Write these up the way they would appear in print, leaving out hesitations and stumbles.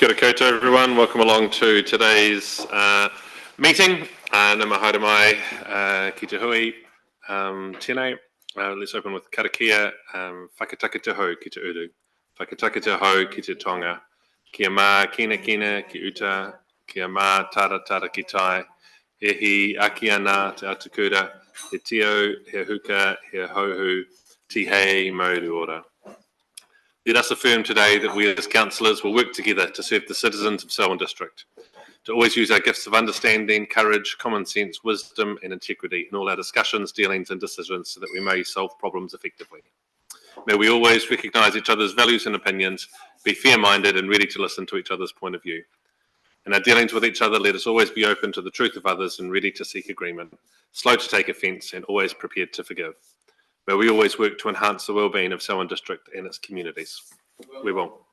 Kia ora koutou, everyone. Welcome along to today's meeting. Nā haere mai ki te hui tēnei. Let's open with karakia, whakataka te hau ki te uru. Whakataka te hau ki te tonga. Kia mā kina kina ki uta. Kia mā tara tara ki tai. He hi aki ana te atukura. He tio, he huka, he hauhu, ti hei mauru ora. Let us affirm today that we as councillors will work together to serve the citizens of Selwyn District, to always use our gifts of understanding, courage, common sense, wisdom and integrity in all our discussions, dealings and decisions so that we may solve problems effectively. May we always recognise each other's values and opinions, be fair-minded and ready to listen to each other's point of view. In our dealings with each other, let us always be open to the truth of others and ready to seek agreement, slow to take offence and always prepared to forgive. May we always work to enhance the well-being of Selwyn District and its communities. We will.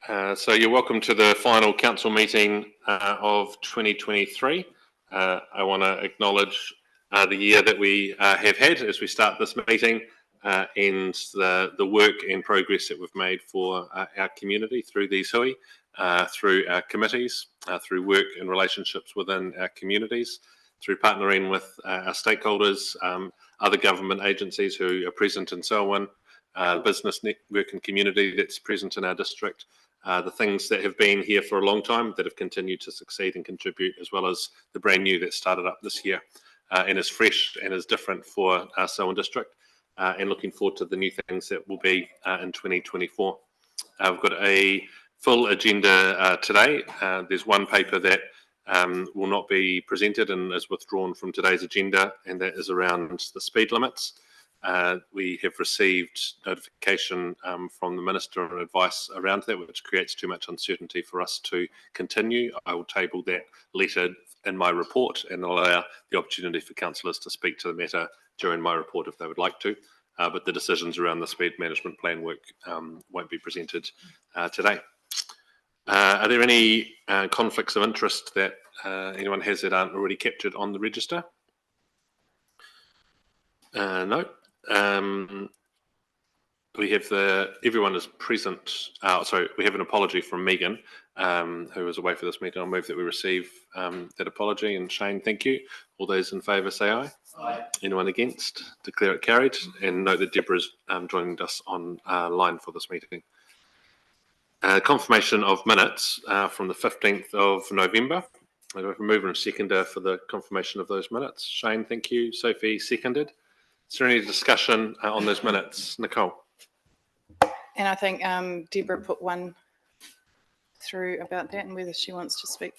So you're welcome to the final council meeting of 2023. I want to acknowledge the year that we have had as we start this meeting and the work and progress that we've made for our community through these hui, through our committees, through work and relationships within our communities, through partnering with our stakeholders, other government agencies who are present in Selwyn, business network and community that's present in our district, the things that have been here for a long time that have continued to succeed and contribute, as well as the brand new that started up this year and is fresh and is different for our Selwyn District, and looking forward to the new things that will be in 2024. We've got a full agenda today. There's one paper that will not be presented and is withdrawn from today's agenda, and that is around the speed limits. We have received notification from the Minister and advice around that, which creates too much uncertainty for us to continue. I will table that letter in my report and allow the opportunity for councillors to speak to the matter during my report if they would like to. But the decisions around the speed management plan work won't be presented today. Are there any conflicts of interest that anyone has that aren't already captured on the register? No. We have everyone is present. Sorry, we have an apology from Megan, who was away for this meeting. I'll move that we receive that apology. And Shane, thank you. All those in favour say aye. Aye. Anyone against? Declare it carried. And note that Deborah is joining us online for this meeting. Confirmation of minutes from the 15th of November. I have a mover and seconder for the confirmation of those minutes. Shane, thank you. Sophie, seconded. Is there any discussion on those minutes? Nicole? And I think Deborah put one through about that and whether she wants to speak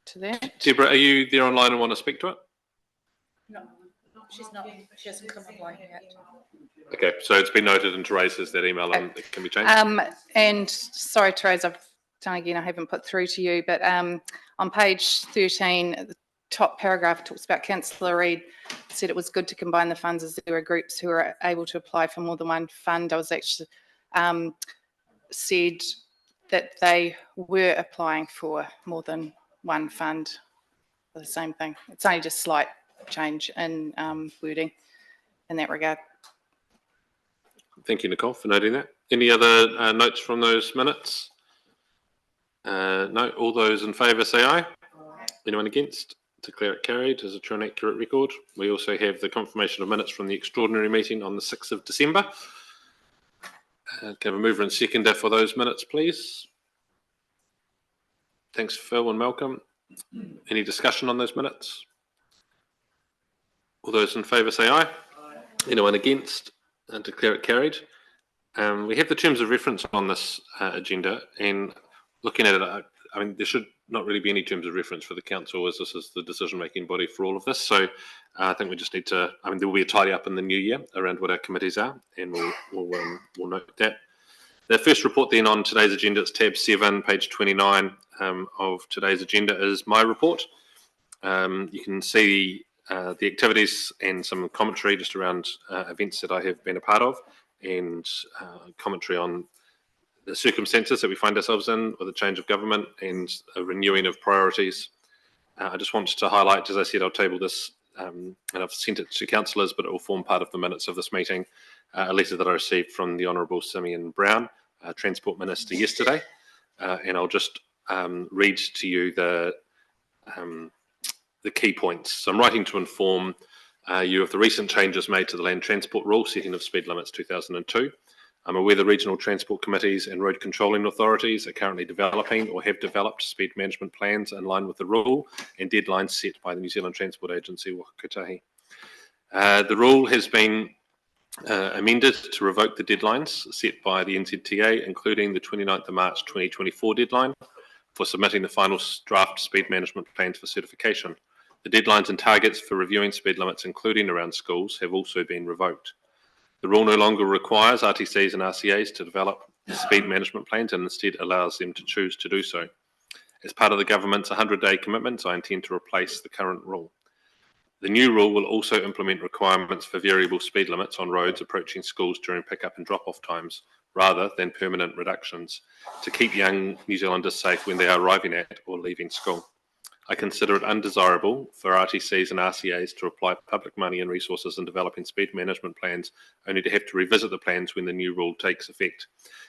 to that. Deborah, are you there online and want to speak to it? No, she's not. She hasn't come online yet. Okay, so it's been noted and Therese has that email and it can be changed. And sorry, Therese, I've done again, I haven't put through to you, but on page 13, the top paragraph talks about Councillor Reid said it was good to combine the funds as there were groups who were able to apply for more than one fund. I was actually said that they were applying for more than one fund for the same thing. It's only just slight change in wording in that regard. Thank you, Nicole, for noting that. Any other notes from those minutes? No. All those in favour say aye. Anyone against? Declare it carried as a true and accurate record. We also have the confirmation of minutes from the extraordinary meeting on the 6th of December. Can I have a mover and seconder for those minutes, please? Thanks, Phil and Malcolm. Any discussion on those minutes? All those in favour say aye. Aye. Anyone against? And declare it carried. We have the terms of reference on this agenda, and looking at it, I mean, there should not really be any terms of reference for the council, as this is the decision-making body for all of this. So I think we just need to, I mean, there will be a tidy up in the new year around what our committees are, and we'll note that. The first report then on today's agenda, it's tab 7, page 29 of today's agenda, is my report. You can see the activities and some commentary just around events that I have been a part of, and commentary on the circumstances that we find ourselves in with a change of government and a renewing of priorities. I just wanted to highlight, as I said, I'll table this and I've sent it to councillors, but it will form part of the minutes of this meeting, a letter that I received from the Honourable Simeon Brown, Transport Minister, yesterday. And I'll just read to you the key points. So I'm writing to inform you of the recent changes made to the Land Transport Rule, setting of speed limits 2002. I'm aware the regional transport committees and road controlling authorities are currently developing or have developed speed management plans in line with the rule and deadlines set by the New Zealand Transport Agency, Waka Kotahi. The rule has been amended to revoke the deadlines set by the NZTA, including the 29th of March 2024 deadline for submitting the final draft speed management plans for certification. The deadlines and targets for reviewing speed limits, including around schools, have also been revoked. The rule no longer requires RTCs and RCAs to develop speed management plans and instead allows them to choose to do so. As part of the government's 100-day commitment, I intend to replace the current rule. The new rule will also implement requirements for variable speed limits on roads approaching schools during pick-up and drop-off times, rather than permanent reductions, to keep young New Zealanders safe when they are arriving at or leaving school. I consider it undesirable for RTCs and RCAs to apply public money and resources in developing speed management plans, only to have to revisit the plans when the new rule takes effect.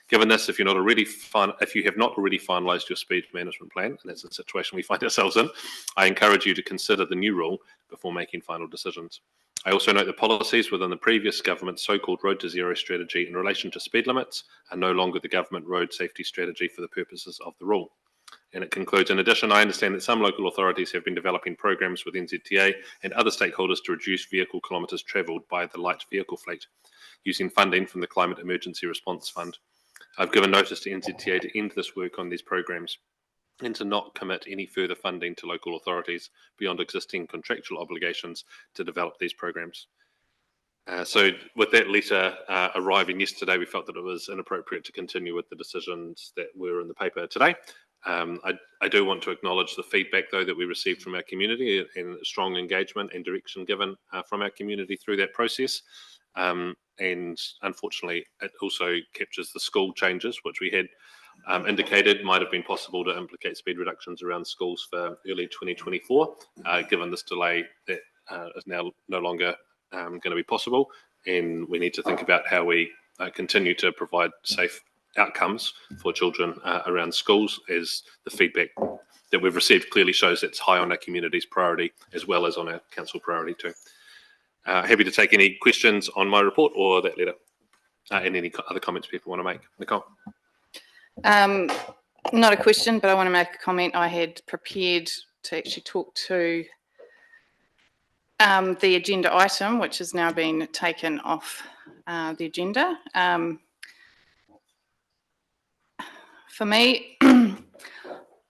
Given this, if you have not already finalised your speed management plan, and that's the situation we find ourselves in, I encourage you to consider the new rule before making final decisions. I also note the policies within the previous government's so-called Road to Zero strategy in relation to speed limits are no longer the government road safety strategy for the purposes of the rule. And it concludes, in addition, I understand that some local authorities have been developing programs with NZTA and other stakeholders to reduce vehicle kilometres travelled by the light vehicle fleet, using funding from the Climate Emergency Response Fund. I've given notice to NZTA to end this work on these programs and to not commit any further funding to local authorities beyond existing contractual obligations to develop these programs. So with that letter arriving yesterday, we felt that it was inappropriate to continue with the decisions that were in the paper today. I do want to acknowledge the feedback, though, that we received from our community and strong engagement and direction given from our community through that process. And unfortunately, it also captures the school changes, which we had indicated might have been possible to implicate speed reductions around schools for early 2024. Given this delay, that is now no longer going to be possible, and we need to think about how we continue to provide safe outcomes for children around schools, as the feedback that we've received clearly shows it's high on our community's priority as well as on our council priority too. Happy to take any questions on my report or that letter and any other comments people want to make. Nicole? Not a question, but I want to make a comment. I had prepared to actually talk to the agenda item, which has now been taken off the agenda. For me,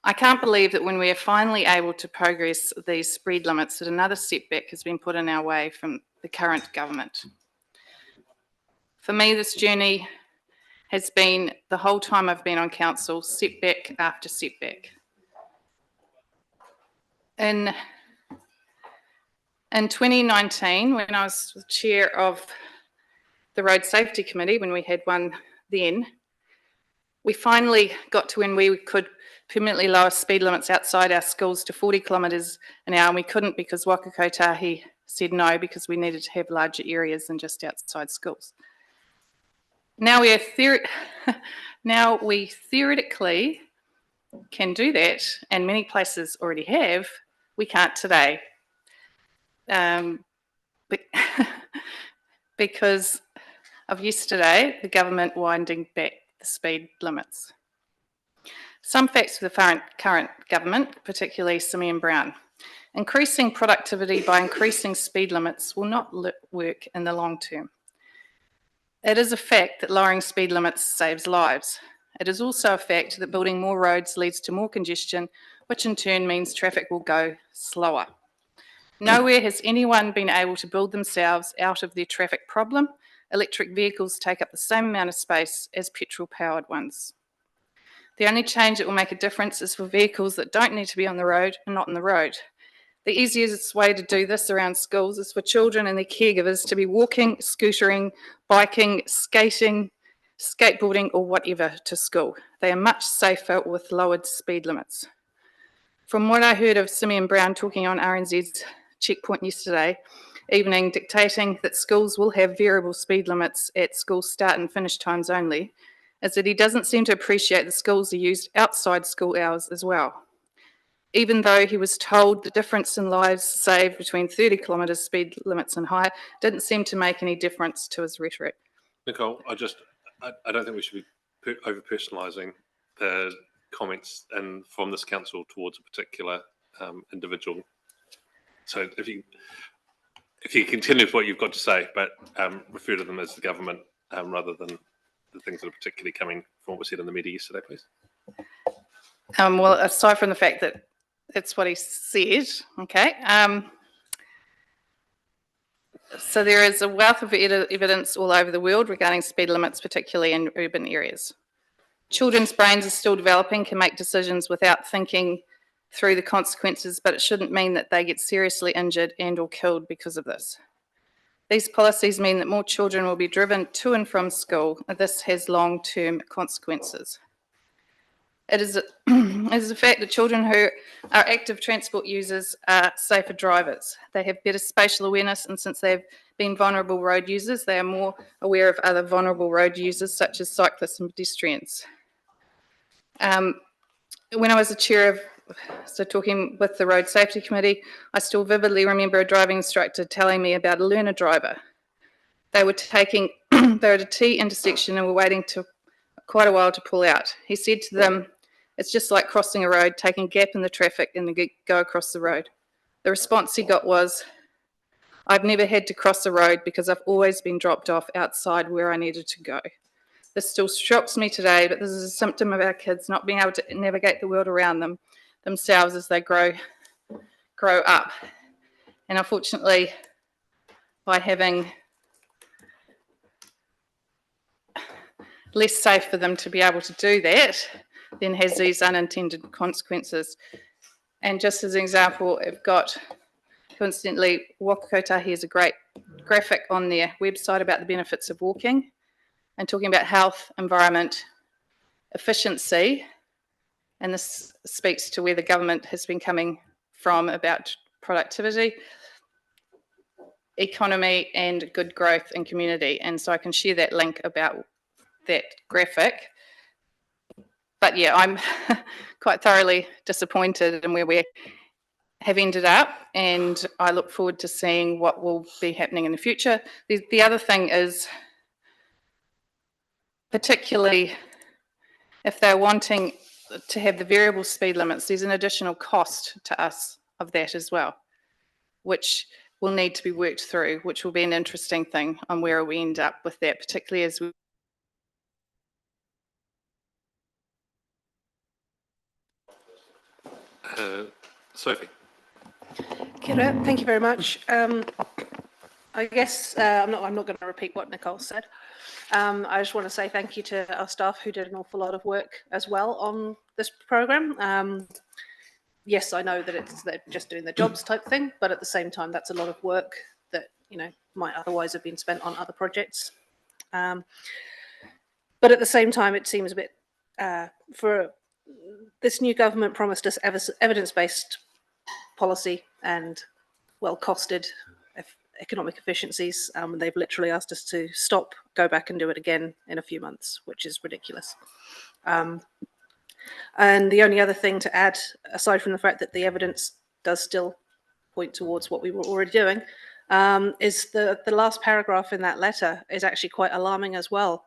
I can't believe that when we are finally able to progress these speed limits, that another setback has been put in our way from the current government. For me, this journey has been, the whole time I've been on council, setback after setback. In 2019, when I was the chair of the Road Safety Committee, when we had one then, we finally got to when we could permanently lower speed limits outside our schools to 40 kilometres an hour, and we couldn't because Waka Kotahi said no, because we needed to have larger areas than just outside schools. Now we theoretically can do that, and many places already have. We can't today. Because of yesterday, the government winding back the speed limits. Some facts for the current government, particularly Simeon Brown. Increasing productivity by increasing speed limits will not work in the long term. It is a fact that lowering speed limits saves lives. It is also a fact that building more roads leads to more congestion, which in turn means traffic will go slower. Nowhere has anyone been able to build themselves out of their traffic problem. Electric vehicles take up the same amount of space as petrol-powered ones. The only change that will make a difference is for vehicles that don't need to be on the road and not on the road. The easiest way to do this around schools is for children and their caregivers to be walking, scootering, biking, skating, skateboarding, or whatever to school. They are much safer with lowered speed limits. From what I heard of Simeon Brown talking on RNZ's checkpoint yesterday evening dictating that schools will have variable speed limits at school start and finish times only, is that he doesn't seem to appreciate that schools are used outside school hours as well. Even though he was told the difference in lives saved between 30 kilometres speed limits and higher, didn't seem to make any difference to his rhetoric. Nicole, I don't think we should be over personalising the comments and from this council towards a particular individual. So if you continue with what you've got to say, but refer to them as the government rather than the things that are particularly coming from what was said in the media yesterday, please. Well, aside from the fact that that's what he said, okay. So there is a wealth of evidence all over the world regarding speed limits, particularly in urban areas. Children's brains are still developing, can make decisions without thinking through the consequences, but it shouldn't mean that they get seriously injured and or killed because of this. These policies mean that more children will be driven to and from school, and this has long-term consequences. It is a fact that children who are active transport users are safer drivers. They have better spatial awareness, and since they've been vulnerable road users, they are more aware of other vulnerable road users, such as cyclists and pedestrians. When I was the chair of, talking with the Road Safety Committee, I still vividly remember a driving instructor telling me about a learner driver. They were at a T intersection and were waiting quite a while to pull out. He said to them, "It's just like crossing a road, taking a gap in the traffic and then go across the road." The response he got was, "I've never had to cross a road because I've always been dropped off outside where I needed to go." This still shocks me today, but this is a symptom of our kids not being able to navigate the world around themselves as they grow up. And unfortunately, by having less safe for them to be able to do that, then has these unintended consequences. And just as an example, I've got, coincidentally, Waka Kotahi has a great graphic on their website about the benefits of walking and talking about health, environment, efficiency, and this speaks to where the government has been coming from about productivity, economy, and good growth in community. And so I can share that link about that graphic. But yeah, I'm quite thoroughly disappointed in where we have ended up, and I look forward to seeing what will be happening in the future. The other thing is, particularly if they're wanting to have the variable speed limits, there's an additional cost to us of that as well, which will need to be worked through, which will be an interesting thing on where we end up with that, particularly as we Sophie. Kia ora, thank you very much. I guess I'm not going to repeat what Nicole said. I just want to say thank you to our staff who did an awful lot of work as well on this program. Yes, I know that they're just doing their jobs type thing, but at the same time, that's a lot of work that might otherwise have been spent on other projects. But at the same time, it seems a bit this new government promised us evidence-based policy and well-costed economic efficiencies. They've literally asked us to stop, go back and do it again in a few months, which is ridiculous. And the only other thing to add, aside from the fact that the evidence does still point towards what we were already doing, is the last paragraph in that letter is actually quite alarming as well.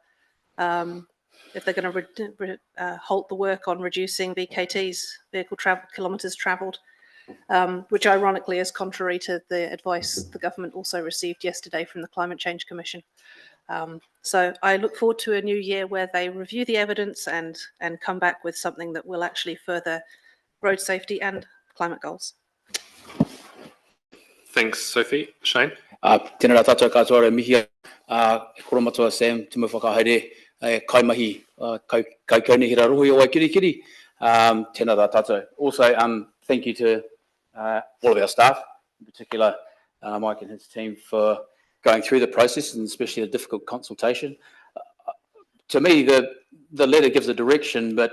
If they're going to halt the work on reducing VKTs, vehicle kilometres travelled, which ironically is contrary to the advice the government also received yesterday from the Climate Change Commission. So I look forward to a new year where they review the evidence and come back with something that will actually further road safety and climate goals. Thanks, Sophie. Shane? Tēnā rā tātou katoa re mihi koromatua Sam te mawhakahaere kaimahi kaukau hira rohi o Waikirikiri. Tēnā rā tātou. Also, thank you to all of our staff, in particular Mike and his team, for going through the process and especially the difficult consultation. To me, the letter gives a direction, but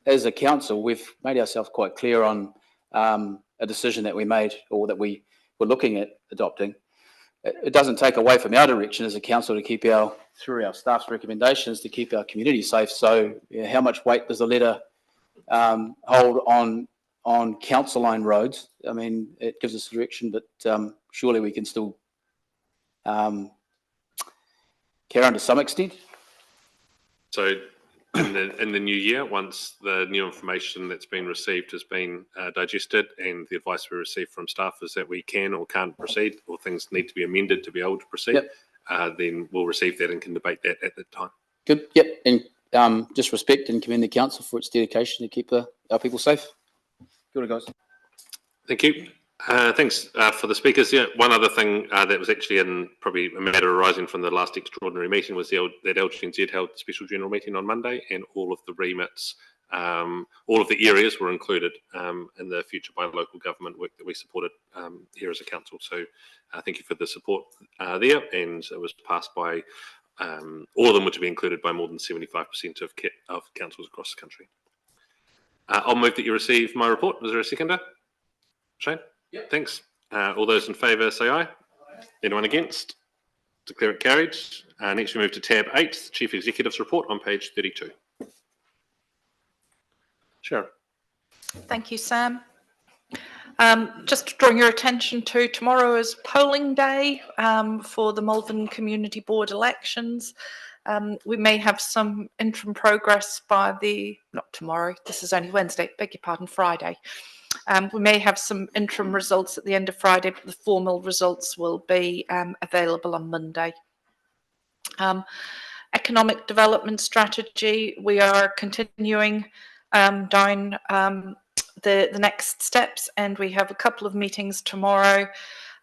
as a council, we've made ourselves quite clear on a decision that we made, or that we we're looking at adopting, it doesn't take away from our direction as a council to keep through our staff's recommendations, to keep our community safe. So how much weight does the letter hold on council line roads? I mean, it gives us direction, but surely we can still carry on to some extent. So in the new year, once the new information that's been received has been digested, and the advice we received from staff is that we can or can't proceed, or things need to be amended to be able to proceed, then we'll receive that and can debate that at that time. Good. Yep. And just respect and commend the council for its dedication to keep our people safe. Good, guys. Thank you. Thanks for the speakers. Yeah, one other thing that was actually in probably a matter arising from the last extraordinary meeting was that LGNZ held a special general meeting on Monday, and all of the remits, all of the areas were included in the future by local government work that we supported here as a council. So thank you for the support there, and it was passed by all of them, which have been included by more than 75% of councils across the country. I'll move that you receive my report. Is there a seconder? Shane? Yep. Thanks. All those in favour say aye. Anyone against? Declare it carried. Next we move to tab 8, Chief Executive's report on page 32. Sharon. Thank you, Sam. Just drawing your attention to tomorrow is polling day for the Malvern Community Board elections. We may have some interim progress by not tomorrow, this is only Wednesday, beg your pardon, Friday. We may have some interim results at the end of Friday, but the formal results will be available on Monday. Economic development strategy, we are continuing down the next steps, and we have a couple of meetings tomorrow.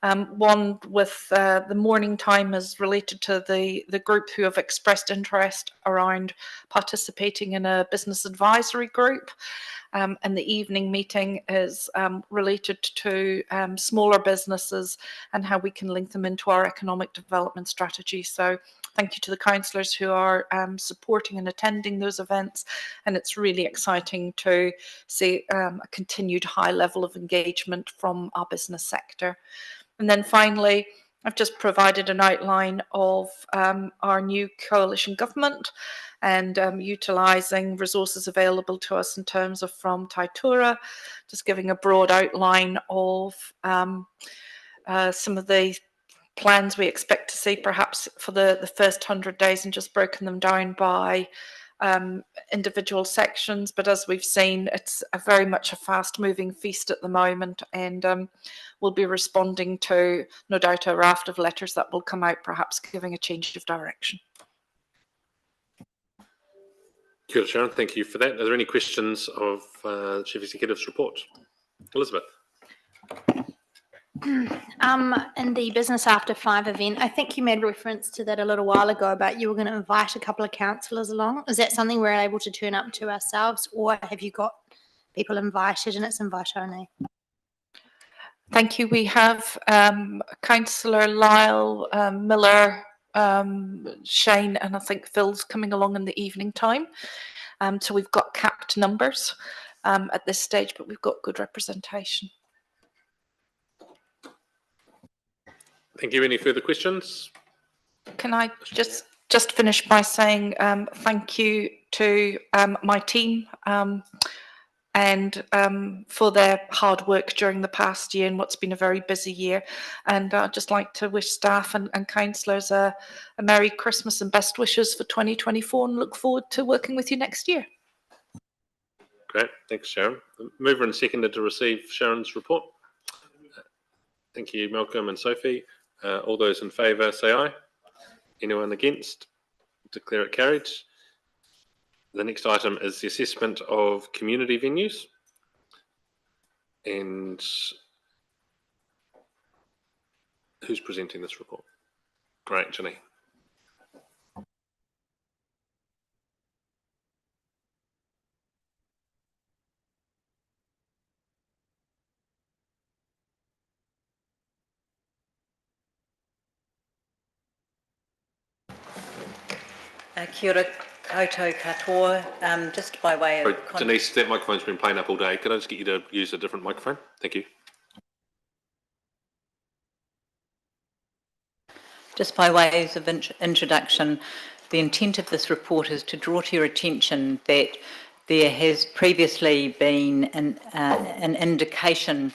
One with the morning time is related to the group who have expressed interest around participating in a business advisory group. And the evening meeting is related to smaller businesses and how we can link them into our economic development strategy. So thank you to the councillors who are supporting and attending those events. And it's really exciting to see a continued high level of engagement from our business sector. And then finally, I've just provided an outline of our new coalition government and utilising resources available to us in terms of from Taitura, just giving a broad outline of some of the plans we expect to see perhaps for the first 100 days, and just broken them down by individual sections. But as we've seen, it's very much a fast moving feast at the moment, and we'll be responding to, no doubt, a raft of letters that will come out, perhaps giving a change of direction. Kia ora, Sharon. Thank you for that. Are there any questions of the Chief Executive's report? Elizabeth. In the Business After 5 event, I think you made reference to that a little while ago about you were going to invite a couple of councillors along. Is that something we're able to turn up to ourselves, or have you got people invited and it's invite only? Thank you. We have Councillor Lyle, Miller, Shane, and I think Phil's coming along in the evening time. So we've got capped numbers at this stage, but we've got good representation. Thank you. Any further questions? Can I just finish by saying thank you to my team and for their hard work during the past year and what's been a very busy year. And I'd just like to wish staff and councillors a Merry Christmas and best wishes for 2024, and look forward to working with you next year. Great. Thanks, Sharon. Mover and seconder to receive Sharon's report. Thank you, Malcolm and Sophie. All those in favour say aye. Anyone against? Declare it carried. The next item is the assessment of community venues. And who's presenting this report? Great, Ginny. Kia ora koutou katoa. Just by way of... Sorry, Denise, that microphone's been playing up all day. Could I just get you to use a different microphone? Thank you. Just by way of introduction, the intent of this report is to draw to your attention that there has previously been an indication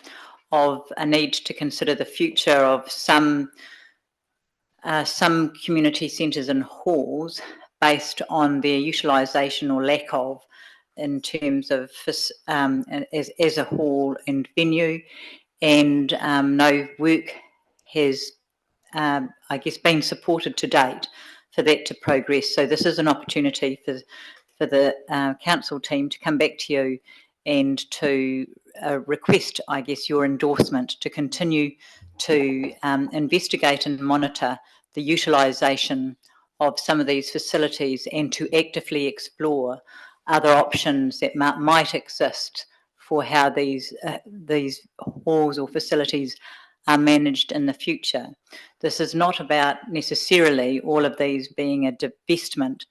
of a need to consider the future of some community centres and halls based on their utilisation or lack of in terms of as a hall and venue, and no work has, I guess, been supported to date for that to progress. So this is an opportunity for the council team to come back to you and to request, I guess, your endorsement to continue to investigate and monitor the utilisation of some of these facilities and to actively explore other options that might exist for how these halls or facilities are managed in the future. This is not about necessarily all of these being a divestment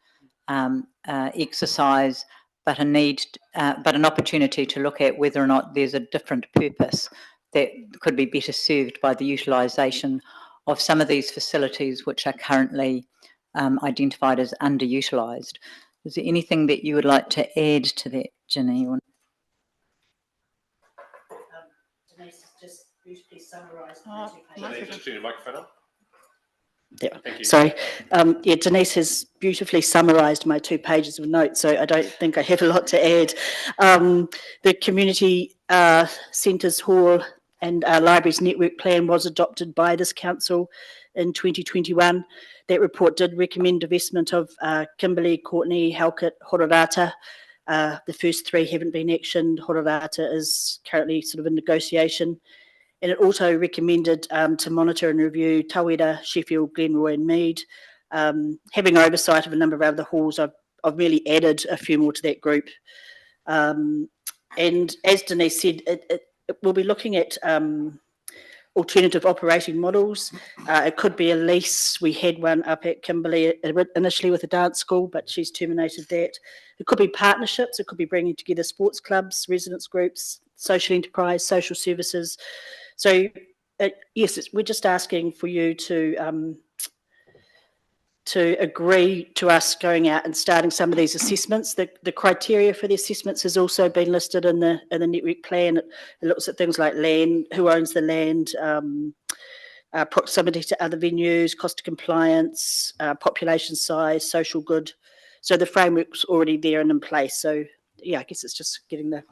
exercise, but an opportunity to look at whether or not there's a different purpose that could be better served by the utilisation of some of these facilities which are currently identified as underutilised. Is there anything that you would like to add to that, Ginny? Denise has just beautifully summarised. Just turn your microphone on. Yeah. Thank you. Sorry. Yeah, Denise has beautifully summarised my 2 pages of notes, so I don't think I have a lot to add. The community centres hall and libraries network plan was adopted by this council in 2021. That report did recommend divestment of Kimberley, Courtenay, Halkett, Hororata. The first 3 haven't been actioned. Hororata is currently sort of in negotiation. And it also recommended to monitor and review Tawera, Sheffield, Glenroy and Mead. Having oversight of a number of other halls, I've merely added a few more to that group. And as Denise said, we'll be looking at alternative operating models. It could be a lease. We had one up at Kimberley initially with a dance school, but she's terminated that. It could be partnerships. It could be bringing together sports clubs, residents groups, social enterprise, social services. So yes, we're just asking for you to agree to us going out and starting some of these assessments. The criteria for the assessments has also been listed in the network plan. It looks at things like land, who owns the land, proximity to other venues, cost of compliance, population size, social good. So the framework's already there and in place. So yeah, I guess it's just getting the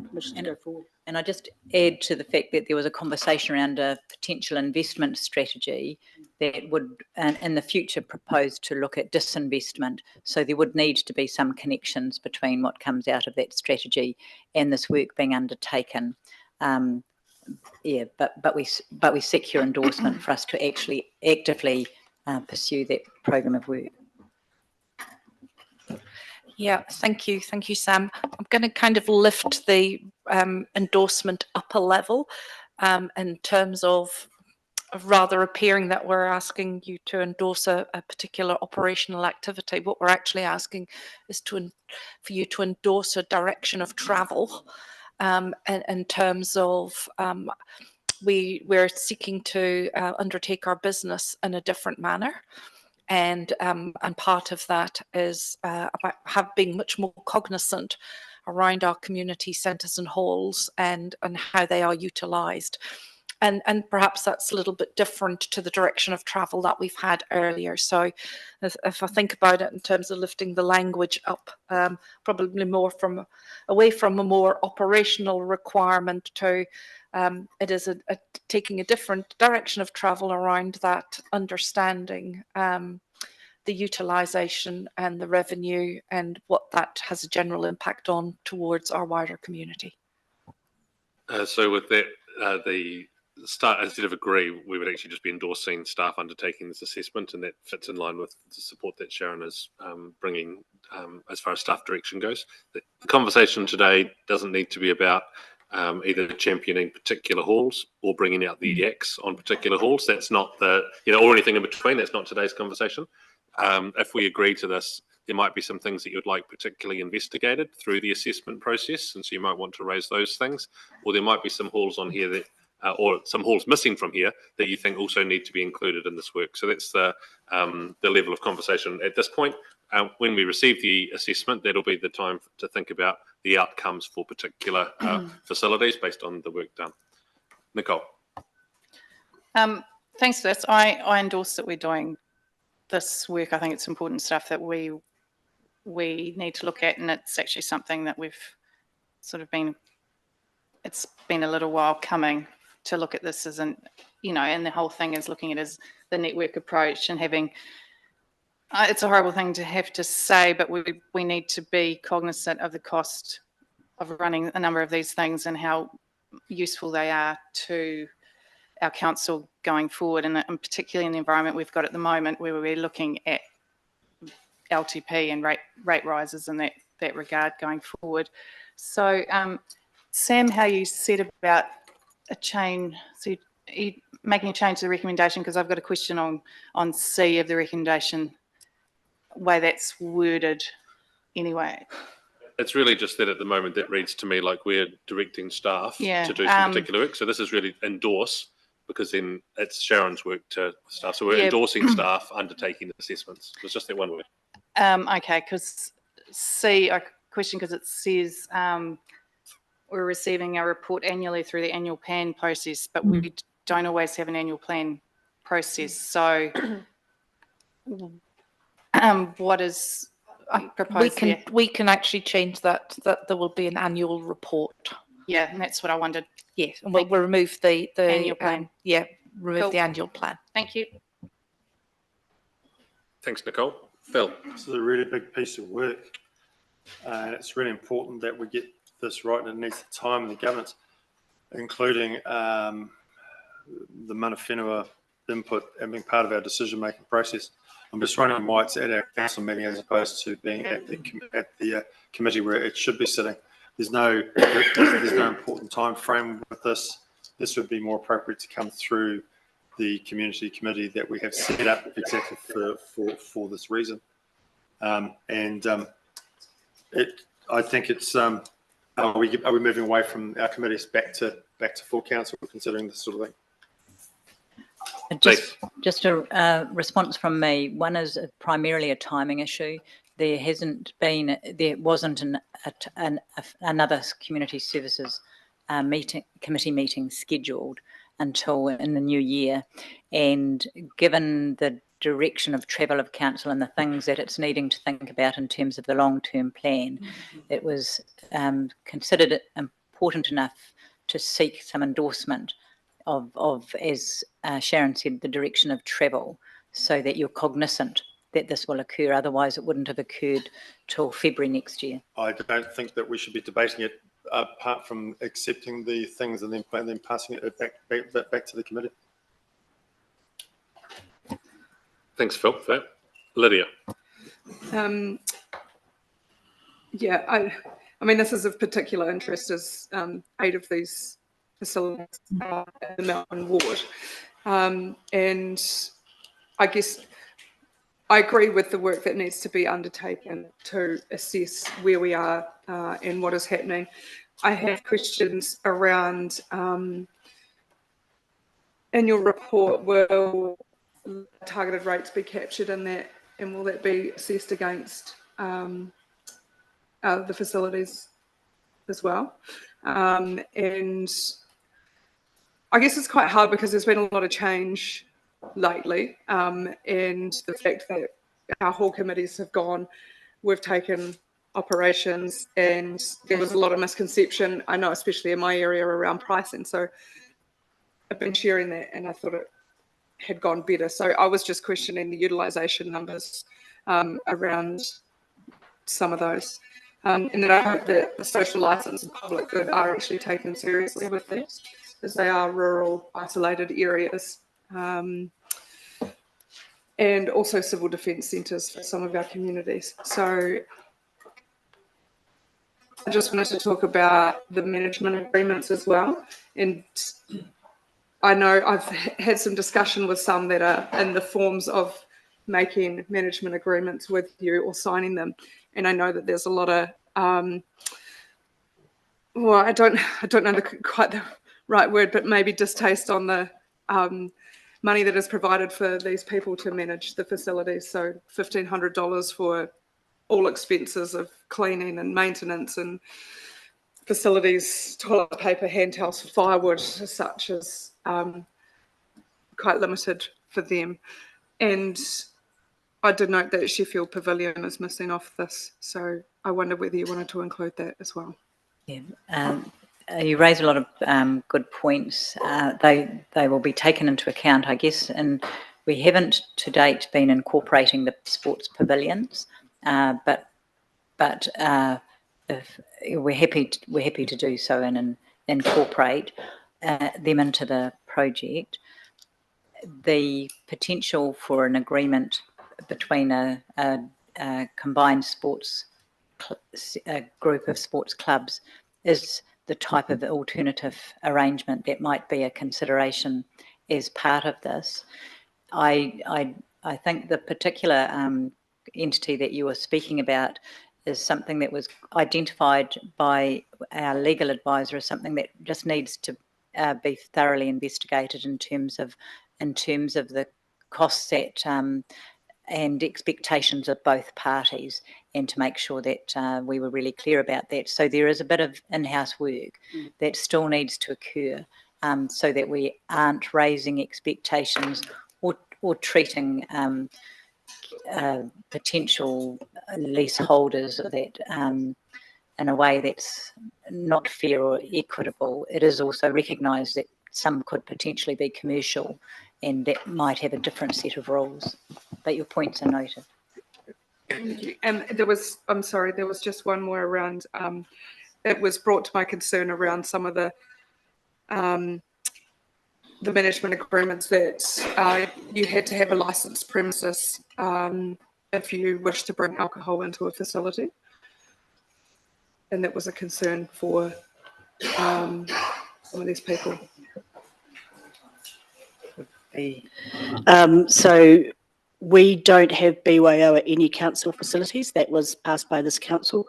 permission to go forward. And I just add to the fact that there was a conversation around a potential investment strategy that would, in the future, propose to look at disinvestment. So there would need to be some connections between what comes out of that strategy and this work being undertaken. Yeah, but we seek your endorsement for us to actually actively pursue that program of work. Yeah, thank you, Sam. I'm going to kind of lift the endorsement up a level in terms of rather appearing that we're asking you to endorse a particular operational activity. What we're actually asking is for you to endorse a direction of travel in terms of we're seeking to undertake our business in a different manner. And part of that is about being much more cognizant around our community centres and halls and how they are utilised. And perhaps that's a little bit different to the direction of travel that we've had earlier. So if I think about it in terms of lifting the language up, probably more away from a more operational requirement to it is taking a different direction of travel around that understanding the utilisation and the revenue and what that has a general impact on towards our wider community. So with that, the start, instead of agree, we would actually just be endorsing staff undertaking this assessment, and that fits in line with the support that Sharon is bringing as far as staff direction goes. The conversation today doesn't need to be about either championing particular halls or bringing out the X on particular halls. That's not or anything in between. That's not today's conversation. If we agree to this, there might be some things that you'd like particularly investigated through the assessment process, and so you might want to raise those things. Or there might be some halls on here that or some halls missing from here that you think also need to be included in this work. So that's the level of conversation at this point. When we receive the assessment, that'll be the time to think about the outcomes for particular facilities based on the work done. Nicole. Thanks for this. I endorse that we're doing this work. I think it's important stuff that we need to look at, and it's actually something that we've sort of it's been a little while coming to look at this as and the whole thing is looking at it as the network approach and having, it's a horrible thing to have to say, but we need to be cognizant of the cost of running a number of these things and how useful they are to our council going forward, and particularly in the environment we've got at the moment where we're looking at LTP and rate rises in that regard going forward. So, Sam, how you said about a change, so making a change to the recommendation, because I've got a question on C of the recommendation, way that's worded anyway. It's really just that at the moment that reads to me like we're directing staff to do some particular work. So this is really endorse, because then it's Sharon's work to staff. So we're endorsing staff undertaking the assessments. It's just that one word. Okay, because C, I question because it says we're receiving a report annually through the annual plan process, but we don't always have an annual plan process. So what is proposed there? We can actually change that there will be an annual report. Yeah, and that's what I wondered. Yes, and we'll remove the Annual plan. remove Cool. the annual plan. Thank you. Thanks, Nicole. Phil. This is a really big piece of work, and it's really important that we get this right, and it needs the time and the governance, including the mana whenua input and being part of our decision-making process. I'm just wondering why it's at our council meeting as opposed to being at the committee where it should be sitting. There's no important time frame with this. This would be more appropriate to come through the community committee that we have set up exactly for this reason. I think it's are we moving away from our committees back to full council considering this sort of thing? Just a response from me. One is primarily a timing issue. There wasn't another community services committee meeting scheduled until in the new year, and given the direction of travel of council and the things that it's needing to think about in terms of the long-term plan, it was considered important enough to seek some endorsement of as Sharon said, the direction of travel, so that you're cognizant that this will occur. Otherwise, it wouldn't have occurred till February next year. I don't think that we should be debating it apart from accepting the things and then passing it back to the committee. Thanks, Phil. For that. Lydia. I mean, this is of particular interest as 8 of these facilities are in the Melbourne ward. And I guess I agree with the work that needs to be undertaken to assess where we are and what is happening. I have questions around, in your report, will targeted rates be captured in that, and will that be assessed against the facilities as well? And I guess it's quite hard because there's been a lot of change lately, and the fact that our hall committees have gone, we've taken operations, and there was a lot of misconception, I know, especially in my area, around pricing. So I've been sharing that, and I thought it had gone better. So I was just questioning the utilisation numbers around some of those. And then I hope that the social licence and public good are actually taken seriously with this, as they are rural, isolated areas. And also civil defence centres for some of our communities. So I just wanted to talk about the management agreements as well. And I know I've had some discussion with some that are in the forms of making management agreements with you or signing them. And I know that there's a lot of, well, I don't know quite the right word, but maybe distaste on the money that is provided for these people to manage the facilities. So $1,500 for all expenses of cleaning and maintenance and facilities, toilet paper, hand towels, firewood, such as quite limited for them. And I did note that Sheffield Pavilion is missing off this, so I wonder whether you wanted to include that as well. Yeah, you raise a lot of good points. They will be taken into account, I guess, and we haven't to date been incorporating the sports pavilions, but if we're happy to do so and incorporate them into the project. The potential for an agreement between a combined sports a group of sports clubs is the type of alternative arrangement that might be a consideration as part of this. I think the particular entity that you were speaking about is something that was identified by our legal advisor as something that just needs to be thoroughly investigated in terms of the cost set and expectations of both parties, and to make sure that we were really clear about that. So there is a bit of in-house work that still needs to occur, so that we aren't raising expectations or treating potential leaseholders that in a way that's not fair or equitable. It is also recognised that some could potentially be commercial and that might have a different set of rules. But your points are noted. Thank you. And there was just one more around, it was brought to my concern around some of the management agreements that you had to have a licensed premises if you wish to bring alcohol into a facility. And that was a concern for some of these people. So we don't have BYO at any council facilities. That was passed by this council.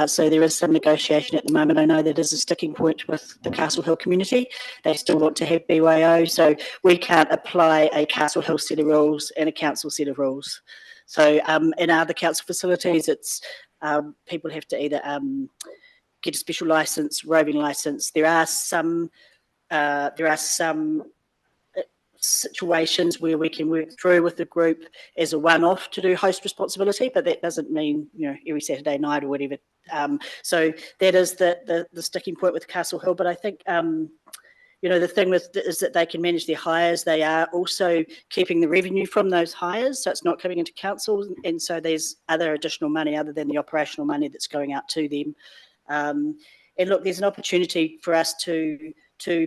So there is some negotiation at the moment. I know that is a sticking point with the Castle Hill community. They still want to have BYO. So we can't apply a Castle Hill set of rules and a council set of rules. So in other council facilities, it's people have to either get a special license, roving license. There are some situations where we can work through with the group as a one-off to do host responsibility, but that doesn't mean, you know, every Saturday night or whatever. So that is the sticking point with Castle Hill. But I think, you know, the thing is that they can manage their hires. They are also keeping the revenue from those hires, so it's not coming into council. And so there's other additional money other than the operational money that's going out to them. And look, there's an opportunity for us to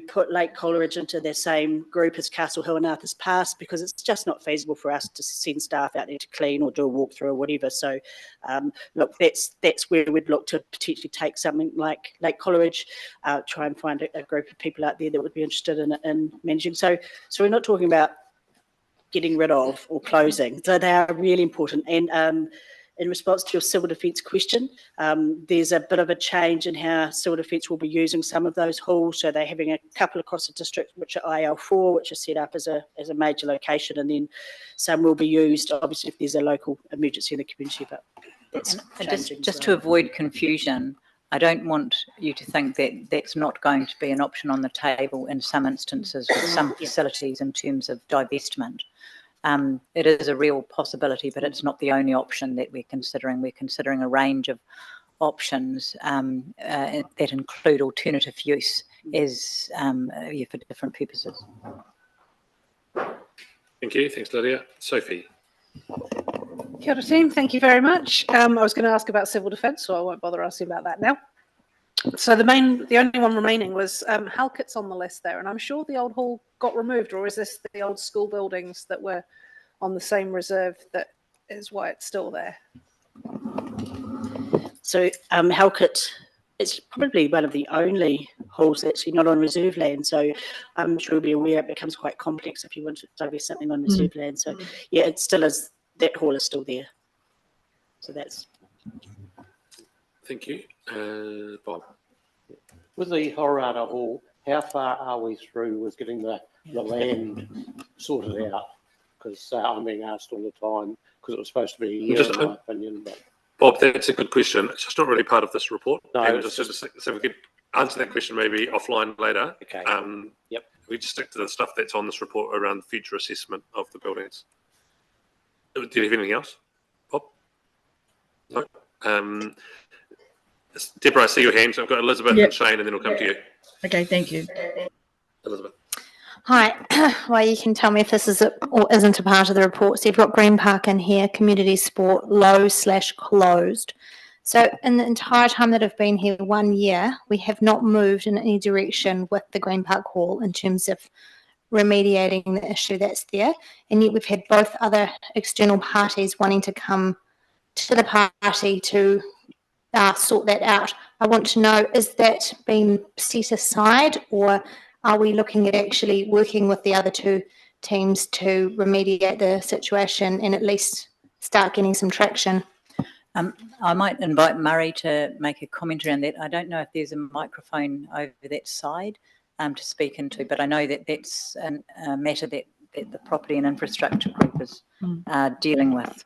put Lake Coleridge into the same group as Castle Hill and Arthur's Pass, because it's just not feasible for us to send staff out there to clean or do a walkthrough or whatever. So, look, that's where we'd look to potentially take something like Lake Coleridge, try and find a group of people out there that would be interested in managing. So we're not talking about getting rid of or closing. So they are really important. And in response to your civil defence question, there's a bit of a change in how civil defence will be using some of those halls. So they're having a couple across the district, which are IL4, which are set up as a major location, and then some will be used, obviously, if there's a local emergency in the community. But that's just to avoid confusion, I don't want you to think that that's not going to be an option on the table in some instances with some facilities in terms of divestment. It is a real possibility, but it's not the only option that we're considering. We're considering a range of options that include alternative use as for different purposes. Thank you. Thanks, Lydia. Sophie. Kia ora team, thank you very much. I was going to ask about civil defence, so I won't bother asking about that now. So the only one remaining was Halkett's on the list there, and I'm sure the old hall got removed, or is this the old school buildings that were on the same reserve that is why it's still there? So Halkett, it's probably one of the only halls that's actually not on reserve land. So I'm sure you'll be aware it becomes quite complex if you want to divest something on reserve land. So yeah, it still is, that hall is still there. So that's. Thank you. Bob. With the Horata Hall, how far are we through with getting the land sorted out? Because I'm being asked all the time, because it was supposed to be a year, Just- in my opinion. But Bob, that's a good question. It's just not really part of this report. No, And it's just so we could answer that question maybe offline later. okay, Yep. We just stick to the stuff that's on this report around the future assessment of the buildings. Do you have anything else, Bob? No. Deborah, I see your hand. So I've got Elizabeth Yep. and Shane, and then we'll come to you. Okay, thank you. Elizabeth. Hi, well, you can tell me if this is or isn't a part of the report. So you've got Green Park in here, community sport, low/closed. So in the entire time that I've been here, 1 year, we have not moved in any direction with the Green Park Hall in terms of remediating the issue that's there. And yet we've had both other external parties wanting to come to the party to sort that out. I want to know, is that being set aside, or are we looking at actually working with the other two teams to remediate the situation and at least start getting some traction? I might invite Murray to make a comment around that. I don't know if there's a microphone over that side to speak into, but I know that that's a matter that the Property and Infrastructure Group is dealing with.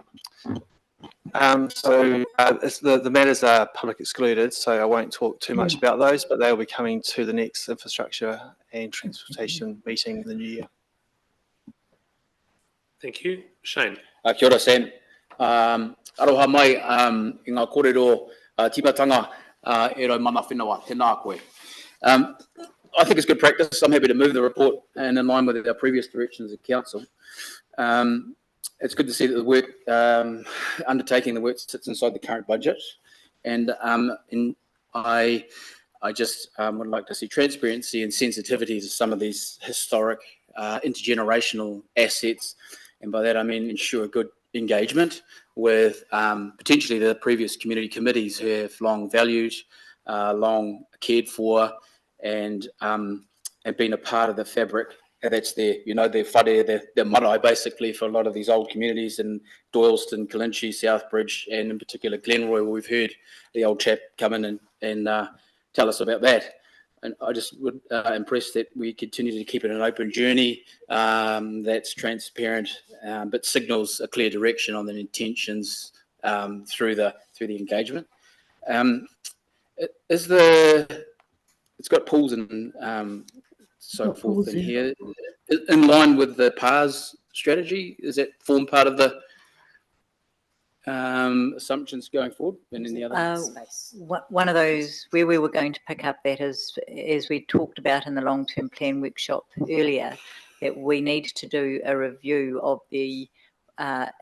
The matters are public excluded, so I won't talk too much about those, but they'll be coming to the next infrastructure and transportation meeting in the new year. Thank you. Shane. Kia ora, Sam. Aroha mai i ngā kōrero timatanga e rau mana whenua, tēnā koe. I think it's good practice. I'm happy to move the report and in line with our previous directions of council. It's good to see that the work, undertaking the work sits inside the current budget. And I just would like to see transparency and sensitivity to some of these historic intergenerational assets. And by that, I mean ensure good engagement with potentially the previous community committees who have long valued, long cared for, and have been a part of the fabric. And that's their whare, their marae basically for a lot of these old communities in Doyleston, Kalinchi, Southbridge, and in particular Glenroy, where we've heard the old chap come in and tell us about that. And I just would impress that we continue to keep it an open journey that's transparent, but signals a clear direction on the intentions through the engagement. It's got pools and so forth in here. In line with the PARS strategy, does that form part of the assumptions going forward and in the other space? One of those where we were going to pick up that is, as we talked about in the long-term plan workshop earlier, that we need to do a review of the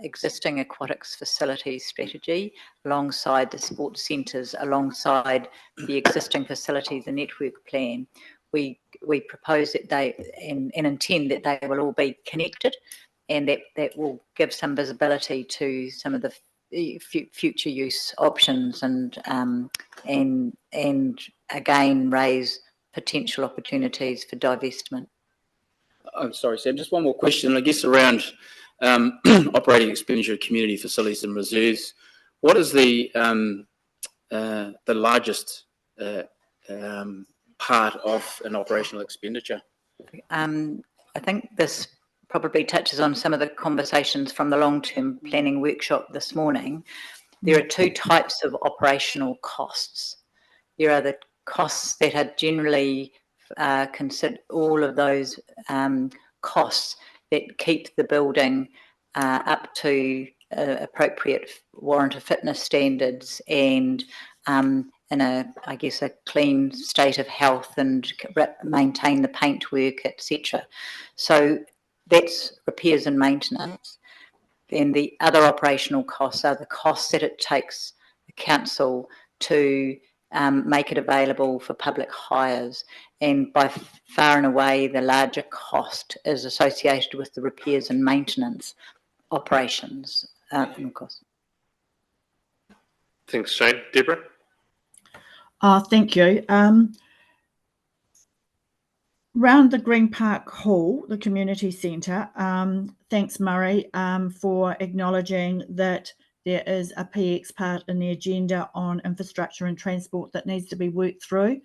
existing aquatics facilities strategy alongside the sports centres, alongside the existing facilities, the network plan. We propose that they and intend that they will all be connected, and that will give some visibility to some of the future use options and again raise potential opportunities for divestment. I'm sorry, Sam, just one more question, I guess, around operating expenditure of community facilities and reserves. What is the largest part of an operational expenditure? I think this probably touches on some of the conversations from the long-term planning workshop this morning. There are two types of operational costs. There are the costs that are generally considered, all of those costs that keep the building up to appropriate warrant of fitness standards and in a clean state of health and maintain the paintwork, etc. So that's repairs and maintenance. Then the other operational costs are the costs that it takes the council to make it available for public hires. And by far and away, the larger cost is associated with the repairs and maintenance operations. Of course. Thanks, Shane. Deborah? Thank you. Round the Green Park Hall, the community centre, thanks Murray for acknowledging that there is a PX part in the agenda on infrastructure and transport that needs to be worked through.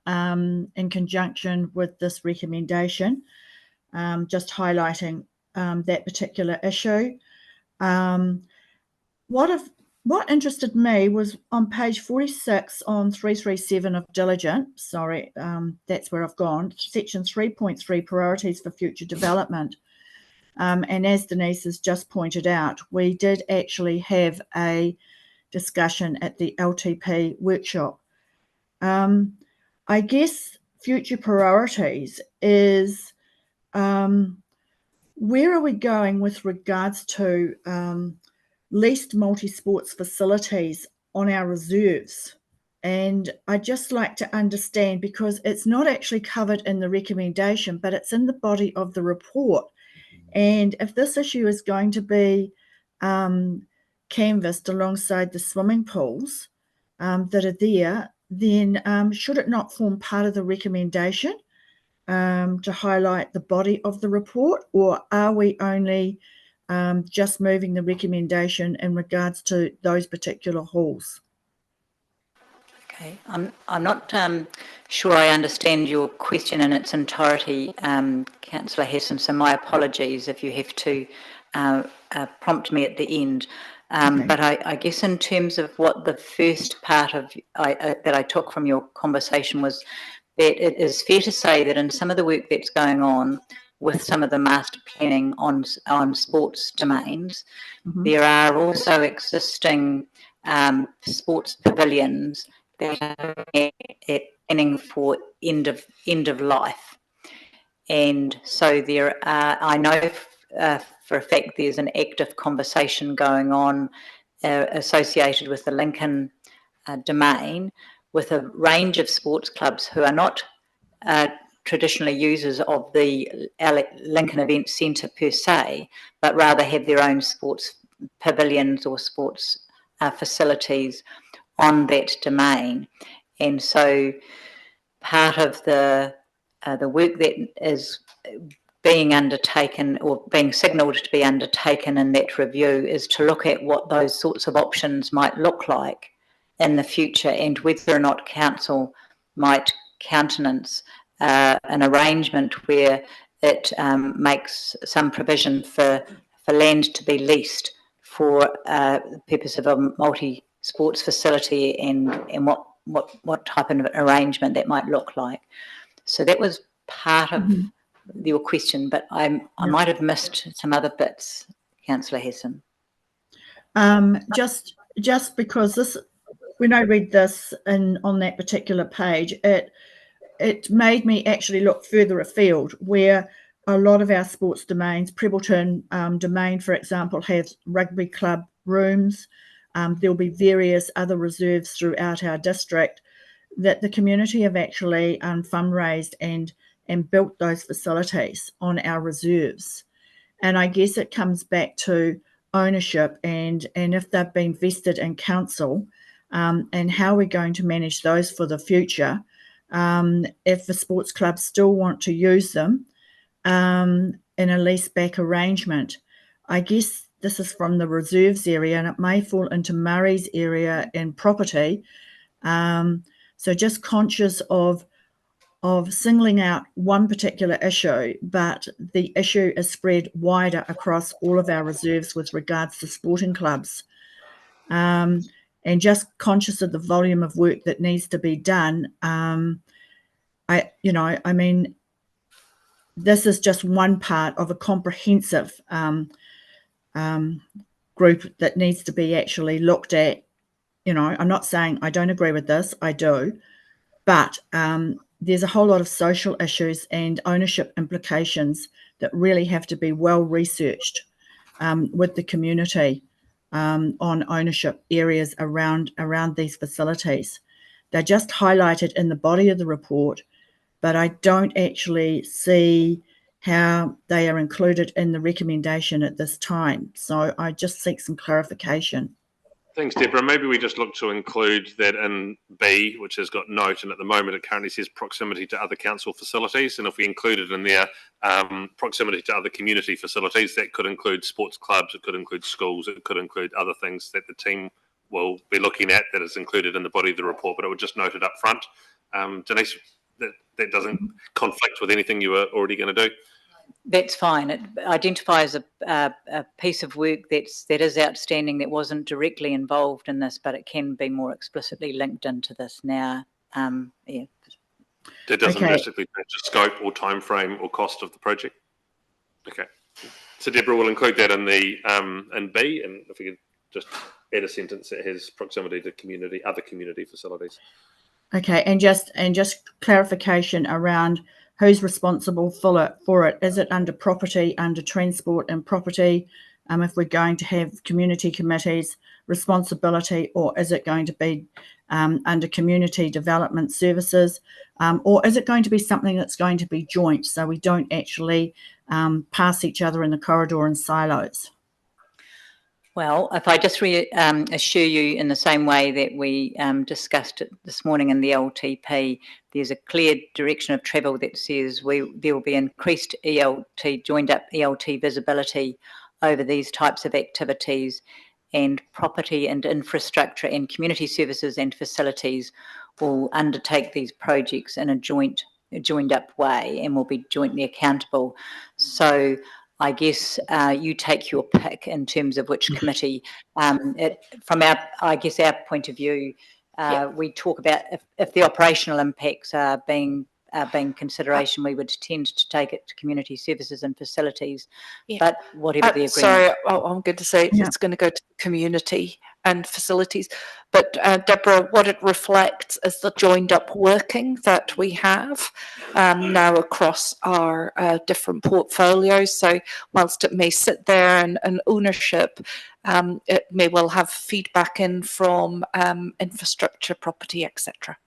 in conjunction with this recommendation, just highlighting that particular issue. What interested me was on page 46 on 337 of Diligent, sorry, that's where I've gone, section 3.3, priorities for future development. And as Denise has just pointed out, we did actually have a discussion at the LTP workshop. I guess future priorities is where are we going with regards to leased multi-sports facilities on our reserves? And I'd just like to understand, because it's not actually covered in the recommendation, but it's in the body of the report. And if this issue is going to be canvassed alongside the swimming pools that are there, then should it not form part of the recommendation to highlight the body of the report, or are we only just moving the recommendation in regards to those particular halls? Okay, I'm not sure I understand your question in its entirety, Councillor Hesson, so my apologies if you have to prompt me at the end. But I guess in terms of what the first part of that I took from your conversation was that it is fair to say that in some of the work that's going on with some of the master planning on sports domains, there are also existing sports pavilions that are planning for end of life. And so there are, I know for a fact there's an active conversation going on associated with the Lincoln domain with a range of sports clubs who are not traditionally users of the Lincoln Event Centre per se, but rather have their own sports pavilions or sports facilities on that domain. And so part of the work that is being undertaken or being signalled to be undertaken in that review is to look at what those sorts of options might look like in the future, and whether or not council might countenance an arrangement where it makes some provision for land to be leased for the purpose of a multi-sports facility, and what type of arrangement that might look like. So that was part of your question, but I might have missed some other bits, Councillor Hesson. Just because this, when I read this on that particular page, it made me actually look further afield, where a lot of our sports domains, Prebbleton domain, for example, has rugby club rooms. There'll be various other reserves throughout our district that the community have actually fundraised and built those facilities on our reserves. And I guess it comes back to ownership and if they've been vested in council, and how we're going to manage those for the future. If the sports clubs still want to use them in a lease back arrangement, I guess this is from the reserves area, and it may fall into Murray's area in property. So just conscious of singling out one particular issue, but the issue is spread wider across all of our reserves with regards to sporting clubs. And just conscious of the volume of work that needs to be done. I mean, this is just one part of a comprehensive group that needs to be actually looked at. You know, I'm not saying I don't agree with this, I do, but there's a whole lot of social issues and ownership implications that really have to be well researched with the community on ownership areas around these facilities. They're just highlighted in the body of the report, but I don't actually see how they are included in the recommendation at this time. So I just seek some clarification. Thanks, Deborah. Maybe we just look to include that in B, which has got note, and at the moment it currently says proximity to other council facilities. And if we include it in there, proximity to other community facilities, that could include sports clubs, it could include schools, it could include other things that the team will be looking at that is included in the body of the report, but it would just note it up front. Denise, that doesn't conflict with anything you were already going to do? That's fine. It identifies a piece of work that is outstanding that wasn't directly involved in this, but it can be more explicitly linked into this now. Yeah. That doesn't Okay. drastically change the scope or time frame or cost of the project? Okay. So Deborah will include that in the in B, and if we could just add a sentence that has proximity to other community facilities. Okay, and just clarification around who's responsible for it. Is it under property, under transport and property? If we're going to have community committees responsibility, or is it going to be under community development services, or is it going to be something that's going to be joint, so we don't actually pass each other in the corridor in silos? Well, if I just assure you in the same way that we discussed it this morning in the LTP, there's a clear direction of travel that says there will be increased joined up ELT visibility over these types of activities, and property and infrastructure and community services and facilities will undertake these projects in a joined up way and will be jointly accountable. So I guess you take your pick in terms of which committee. From our point of view, we talk about if the operational impacts are being consideration, we would tend to take it to community services and facilities. Yeah. But whatever the agreement. Sorry, I'm going to say it's going to go to community and facilities. But Deborah, what it reflects is the joined up working that we have now across our different portfolios. So whilst it may sit there and ownership, it may well have feedback in from infrastructure, property, etc.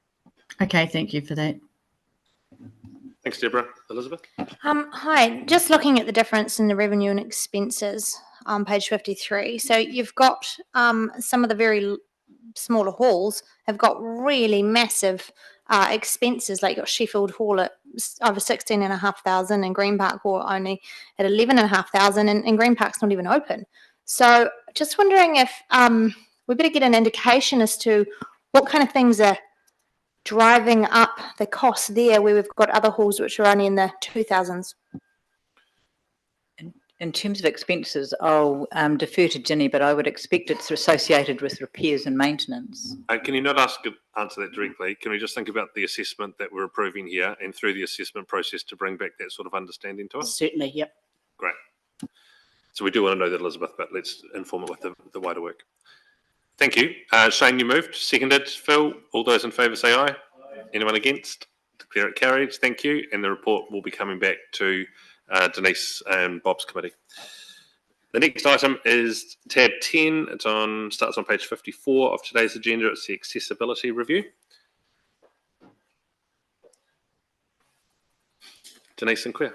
Okay, thank you for that. Thanks, Deborah. Elizabeth? Hi, just looking at the difference in the revenue and expenses on page 53. So you've got some of the very smaller halls have got really massive expenses, like you've got Sheffield Hall at over 16,500 and Green Park Hall only at 11,500, and Green Park's not even open. So just wondering if we better get an indication as to what kind of things are driving up the cost there, where we've got other halls which are only in the 2,000s. In terms of expenses, I'll defer to Ginny, but I would expect it's associated with repairs and maintenance. Can you not answer that directly? Can we just think about the assessment that we're approving here, and through the assessment process to bring back that sort of understanding to us? Certainly, yep. Great. So we do want to know that, Elizabeth, but let's inform it with the wider work. Thank you. Shane, you moved. Seconded. Phil, all those in favour say aye. Anyone against? Declare it carried. Thank you. And the report will be coming back to Denise and Bob's committee. The next item is tab 10. Starts on page 54 of today's agenda. It's the accessibility review. Denise Sinclair.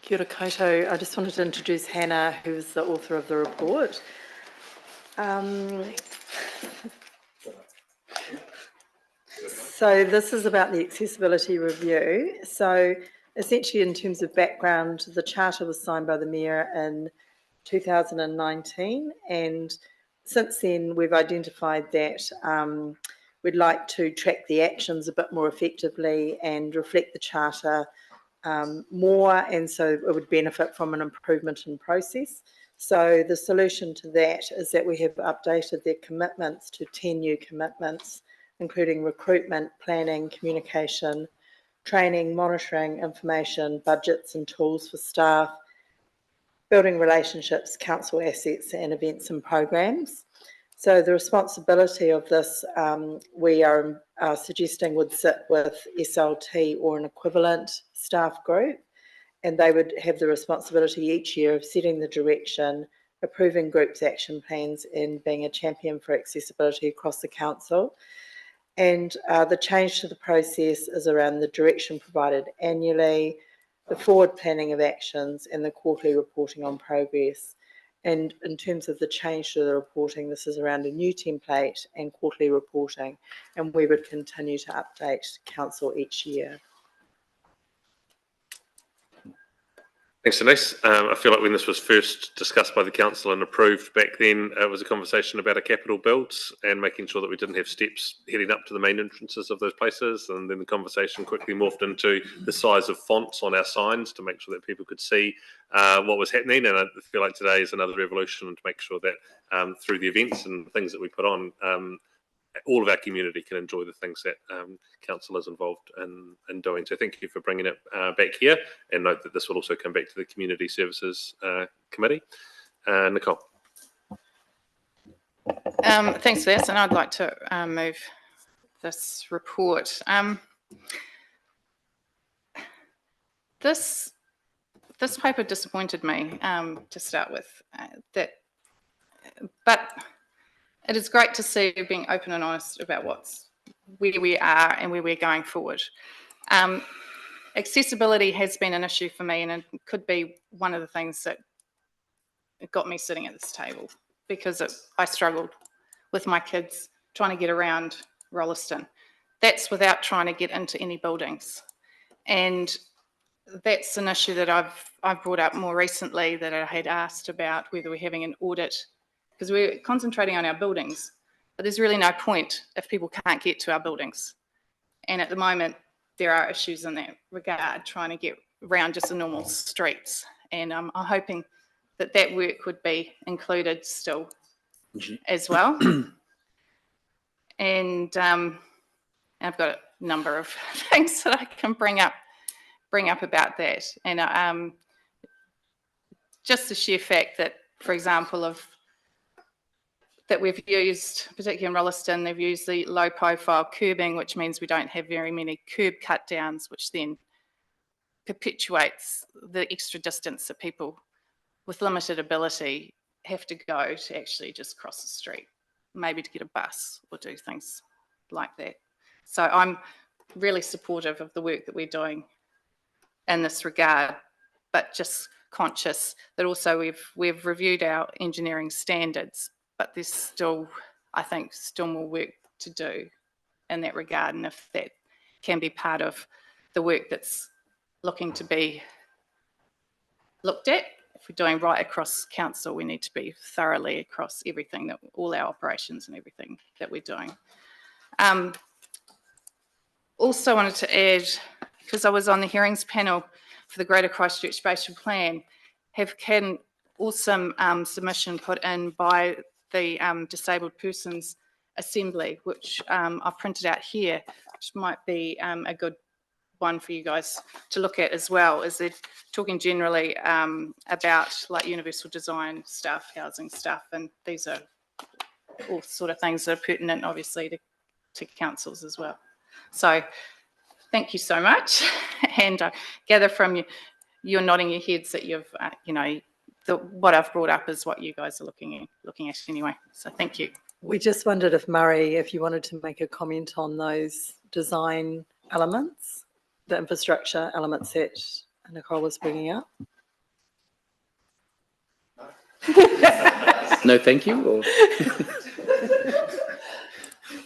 Kia ora koutou. I just wanted to introduce Hannah, who is the author of the report. So this is about the accessibility review. So essentially, in terms of background, the charter was signed by the Mayor in 2019, and since then we've identified that we'd like to track the actions a bit more effectively and reflect the charter more, and so it would benefit from an improvement in process. So the solution to that is that we have updated their commitments to 10 new commitments, including recruitment, planning, communication, training, monitoring, information, budgets and tools for staff, building relationships, council assets and events and programs. So the responsibility of this, we are suggesting would sit with SLT or an equivalent staff group, and they would have the responsibility each year of setting the direction, approving groups' action plans, and being a champion for accessibility across the council. And the change to the process is around the direction provided annually, the forward planning of actions, and the quarterly reporting on progress. And in terms of the change to the reporting, this is around a new template and quarterly reporting, and we would continue to update council each year. Thanks, Denise. I feel like when this was first discussed by the council and approved back then, it was a conversation about a capital builds and making sure that we didn't have steps heading up to the main entrances of those places. And then the conversation quickly morphed into the size of fonts on our signs to make sure that people could see what was happening. And I feel like today is another evolution to make sure that through the events and things that we put on, all of our community can enjoy the things that council is involved in doing. So thank you for bringing it back here, and note that this will also come back to the Community Services Committee. Nicole. Thanks, Les, and I'd like to move this report. This paper disappointed me to start with, but it is great to see you being open and honest about where we are and where we're going forward. Accessibility has been an issue for me, and it could be one of the things that got me sitting at this table, because I struggled with my kids trying to get around Rolleston. That's without trying to get into any buildings. And that's an issue that I've brought up more recently, that I had asked about whether we're having an audit, because we're concentrating on our buildings, but there's really no point if people can't get to our buildings. And at the moment, there are issues in that regard, trying to get around just the normal streets. And I'm hoping that that work would be included still as well. And I've got a number of things that I can bring up about that. And just the sheer fact that, for example, that we've used, particularly in Rolleston, they've used the low profile curbing, which means we don't have very many curb cut downs, which then perpetuates the extra distance that people with limited ability have to go to actually just cross the street, maybe to get a bus or do things like that. So I'm really supportive of the work that we're doing in this regard, but just conscious that also we've reviewed our engineering standards, but there's still, I think, still more work to do in that regard. And if that can be part of the work that's looking to be looked at, if we're doing right across council, we need to be thoroughly across everything, that all our operations and everything that we're doing. Also wanted to add, because I was on the hearings panel for the Greater Christchurch Spatial Plan, have had an awesome submission put in by the Disabled Persons Assembly, which I've printed out here, which might be a good one for you guys to look at as well, as they're talking generally about like universal design stuff, housing stuff, and these are all sort of things that are pertinent, obviously, to councils as well. So thank you so much. And I gather from you, you're nodding your heads that you've, what I've brought up is what you guys are looking at anyway. So thank you. We just wondered if, Murray, if you wanted to make a comment on those design elements, the infrastructure elements that Nicole was bringing up. No, thank you. Or...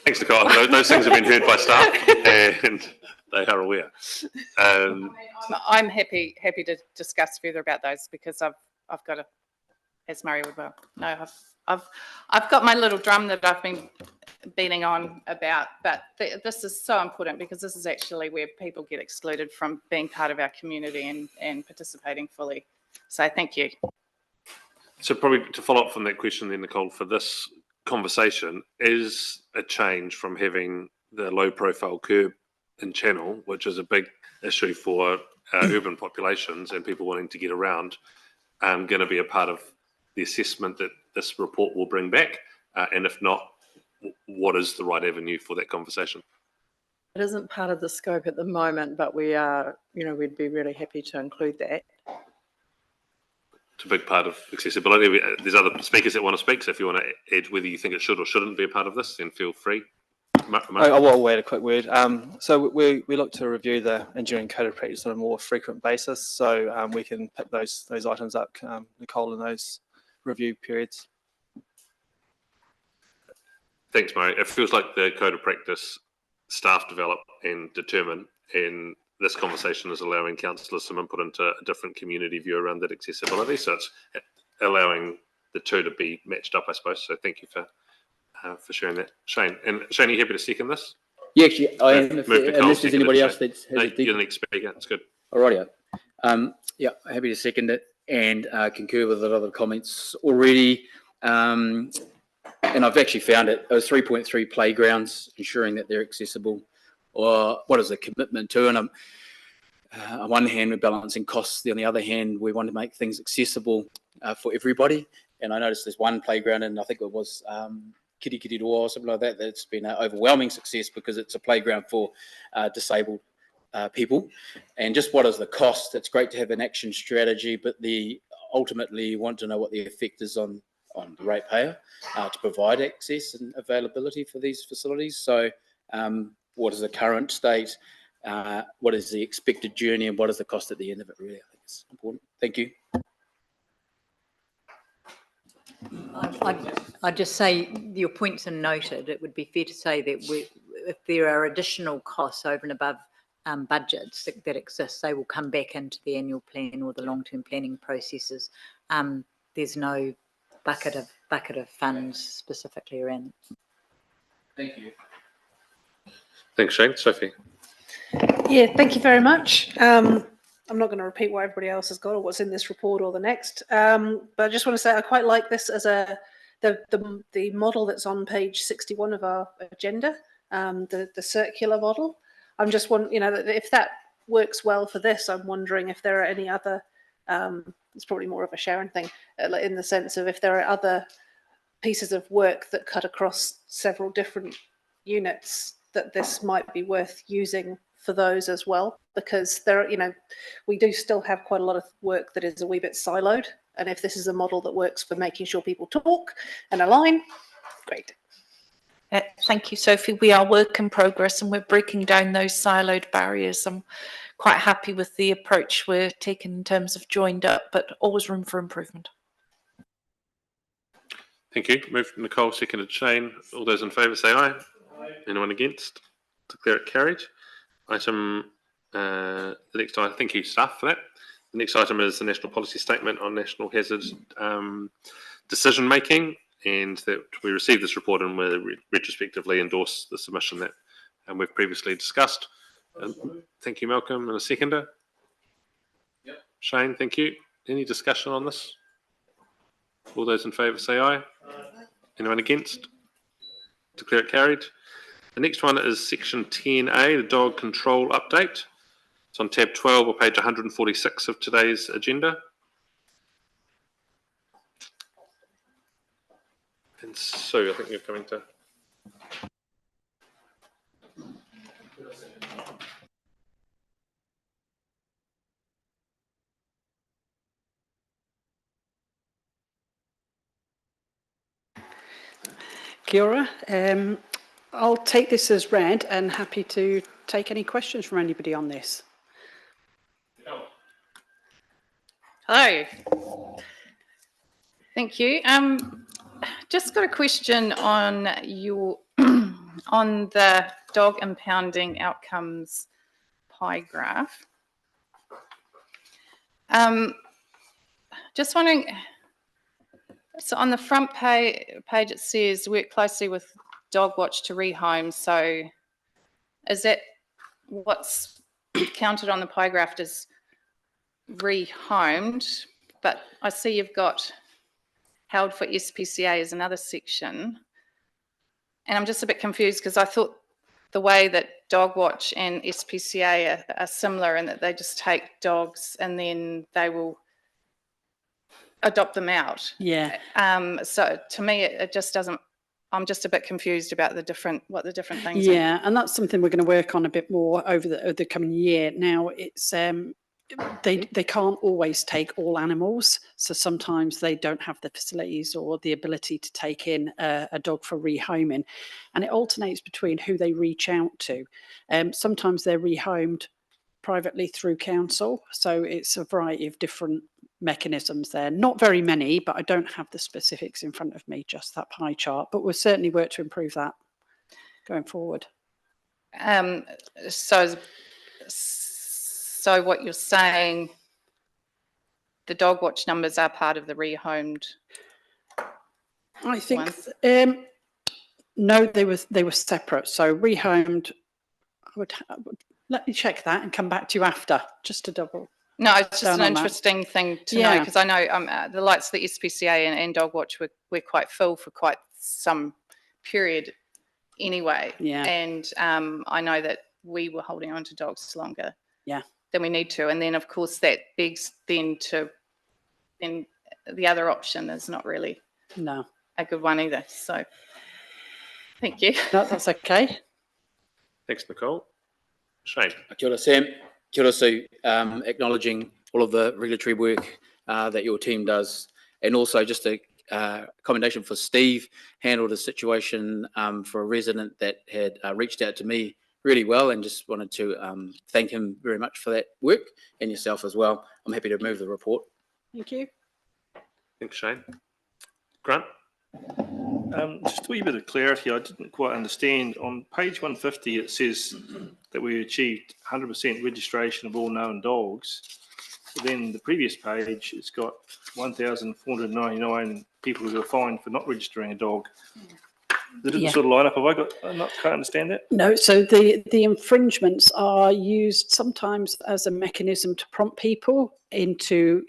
Thanks, Nicole. Those things have been heard by staff, and they are aware. I'm happy to discuss further about those, because I've got as Murray would well know, I've got my little drum that I've been beating on about, but this is so important, because this is actually where people get excluded from being part of our community and participating fully. So thank you. So probably to follow up from that question then, Nicole, for this conversation, is a change from having the low profile curb in Channel, which is a big issue for urban populations and people wanting to get around, going to be a part of the assessment that this report will bring back? And if not, what is the right avenue for that conversation? It isn't part of the scope at the moment, but we are, we'd be really happy to include that. It's a big part of accessibility. There's other speakers that want to speak, so if you want to add whether you think it should or shouldn't be a part of this, then feel free. I will add a quick word. So we look to review the engineering code of practice on a more frequent basis, so we can pick those items up, Nicole, in those review periods. Thanks, Murray. It feels like the code of practice staff develop and determine, and this conversation is allowing councillors some input into a different community view around that accessibility. So it's allowing the two to be matched up, I suppose. So thank you for sharing that, Shane. And Shane, are you happy to second this? Yeah, actually, I am. Move Nicole, Unless there's anybody else Shane. that's No, you're the next speaker. It's good. Alrighty. Yeah, happy to second it and concur with the other comments already. And I've actually found it. It was 3.3 playgrounds, ensuring that they're accessible. Or what is the commitment to? And on one hand, we're balancing costs. On the other hand, we want to make things accessible for everybody. And I noticed there's one playground, and I think it was Kirikiriroa or something like that, that's been an overwhelming success because it's a playground for disabled people. And just what is the cost? It's great to have an action strategy, but ultimately you want to know what the effect is on the ratepayer to provide access and availability for these facilities. So what is the current state? What is the expected journey, and what is the cost at the end of it? Really, I think it's important. Thank you. I'd just say your points are noted. It would be fair to say that if there are additional costs over and above budgets that exist, they will come back into the annual plan or the long-term planning processes. There's no bucket of funds specifically around it. Thank you. Thanks, Shane. Sophie. Yeah, thank you very much. I'm not going to repeat what everybody else has got or what's in this report or the next, but I just want to say I quite like this as the model that's on page 61 of our agenda, the circular model. I'm just if that works well for this, I'm wondering if there are any other. It's probably more of a Sharon thing, in the sense of if there are other pieces of work that cut across several different units, that this might be worth using for those as well, because we do still have quite a lot of work that is a wee bit siloed, and if this is a model that works for making sure people talk and align, great. Thank you, Sophie. We are work in progress and we're breaking down those siloed barriers. I'm quite happy with the approach we're taking in terms of joined up, but always room for improvement. Thank you. Moved Nicole, seconded Shane. All those in favour say aye. Anyone against? Declare it carried. Item, the next item, thank you staff for that. The next item is the National Policy Statement on National Hazard Decision Making, and that we received this report and we'll retrospectively endorse the submission that we've previously discussed. Thank you, Malcolm, and a seconder. Yep. Shane, thank you. Any discussion on this? All those in favour say aye. Anyone against? Declare it carried. The next one is section 10A, the dog control update. It's on tab 12 or page 146 of today's agenda. And Sue, I think you're coming to. Kia ora. I'll take this as read and happy to take any questions from anybody on this. Hello. Thank you. Just got a question on on the dog impounding outcomes pie graph. Just wondering, so on the front page it says work closely with Dogwatch to rehome. So is that what's counted on the pie graph as rehomed? But I see you've got held for SPCA as another section. And I'm just a bit confused because I thought the way that Dogwatch and SPCA are similar in that they just take dogs and then they will adopt them out. Yeah. So to me, it just doesn't. I'm just a bit confused about what the different things are. Yeah, and that's something we're going to work on a bit more over the coming year. Now, it's they can't always take all animals, so sometimes they don't have the facilities or the ability to take in a dog for rehoming, and it alternates between who they reach out to. Sometimes they're rehomed privately through council, so it's a variety of different mechanisms there. Not very many, but I don't have the specifics in front of me, just that pie chart, but we'll certainly work to improve that So what you're saying, the dog watch numbers are part of the rehomed. I think ones? no, they were separate. So rehomed. Let me check that and come back to you after, just to double. No, it's just down an on that. interesting thing to know, Yeah. because I know the likes of the SPCA and Dog Watch were quite full for quite some period anyway. Yeah. And I know that we were holding on to dogs longer Yeah. than we need to. And then, of course, that begs then the other option is not really No. a good one either. So thank you. No, that's okay. Thanks, Nicole. Shane. Kia ora, Sam. Kia ora, Sue. Acknowledging all of the regulatory work that your team does, and also just a commendation for Steve, handled a situation for a resident that had reached out to me really well, and just wanted to thank him very much for that work, and yourself as well. I'm happy to move the report. Thank you. Thanks, Shane. Grant. Just a wee bit of clarity, I didn't quite understand. On page 150, it says that we achieved 100% registration of all known dogs. But then the previous page, it's got 1,499 people who were fined for not registering a dog. That didn't Yeah. sort of line up. Have I got? I can't understand that. No, so the infringements are used sometimes as a mechanism to prompt people into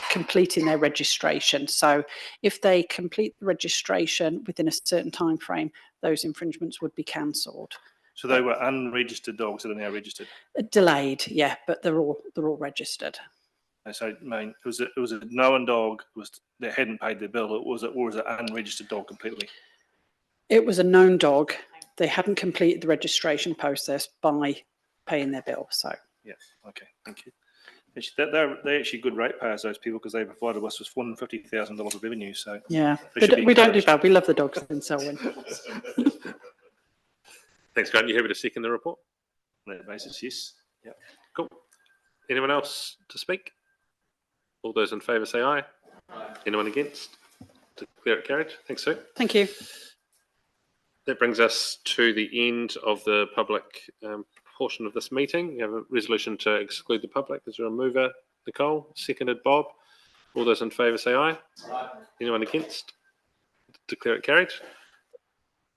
completing their registration. So if they complete the registration within a certain time frame, those infringements would be cancelled. So they were unregistered dogs that are now registered. Delayed, yeah, but they're all registered. And so, I mean, it was a known dog that hadn't paid their bill. Or was it an unregistered dog completely? It was a known dog. They hadn't completed the registration process by paying their bill. So Yeah. Okay. Thank you. Actually, they're actually good ratepayers, those people, because they provided us with $450,000 of revenue. So yeah, they should be we don't do encouraged. bad. We love the dogs in Selwyn. Thanks, Grant. You happy to second the report? On that basis, yes. Yeah. Cool. Anyone else to speak? All those in favour say aye. Anyone against? Declare it carried. Thanks, Sue. Thank you. That brings us to the end of the public portion of this meeting. We have a resolution to exclude the public. Is there a mover? Nicole, seconded Bob. All those in favour say aye. Anyone against? Declare it carried.